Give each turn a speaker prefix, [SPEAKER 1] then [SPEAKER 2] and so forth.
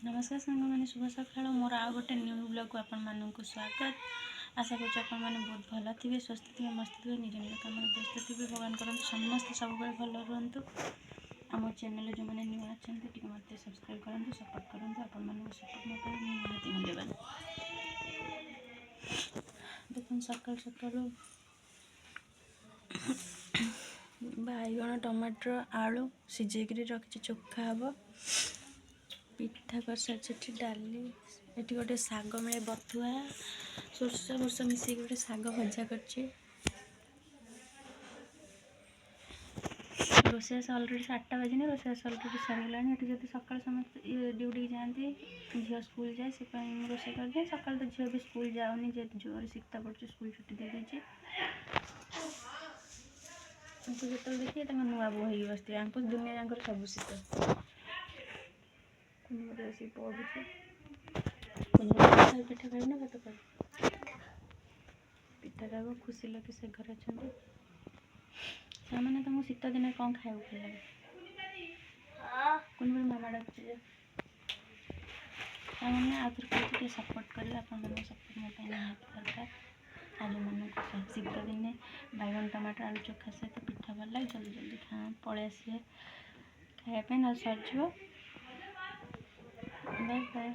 [SPEAKER 1] नमस्कार सांग मैंने शुभ सकाल मोर आ गोटे न्यू ब्लॉग को आपण मानक स्वागत। आशा कर आपण मैंने बहुत भल थे स्वस्थ थे मस्त थे निज निज कम व्यस्त थे भगवान करूँ समस्त सब भल रुहतु। आम चैनल जो मैंने न्यू अच्छा मत सब्सक्राइब करूँ सपोर्ट करूँ आपण मान सपोर्ट न निहाती मूल्यवान। देखो सकाल सकाल बैगण टमाटर आलू सिझेक रखी चोखा हम पिठा कर सारी डाली ये गोटे शाग मिले बथुआ सोरष मोरष मिसेक गोटे शाग भजा कर रोषेस अलरेडी 8टा बजे रोषेस अलरेडी सरीगला ये सकाल समस्त ड्यूटी जाती झील स्कूल जाए से रोषे कर दिए सकाल तो झील भी स्कूल जाऊनी जेहतु जोर शीत पड़े स्कूल छुट्टी दे देती जो देखिए नुआ बो हो बसते दुनिया जाकर सब शीत पढ़ुचे पिठा खाई ना भात खाई पिठा खाइब खुशी लगे से घर अच्छा मैंने तुमको शीत दिन कौन खाया भल लगे कौन बड़े मामा डाकुचे मैंने आउे कहते सपोर्ट करेंगे सपोर्ट मोटा निहाती दरकार आज मन शीत दिने बैगन टमाटर आलू चोखा सहित पिठा भल लगे जल्दी जल्दी पलि आसे खायापी ना सर बाय बाय।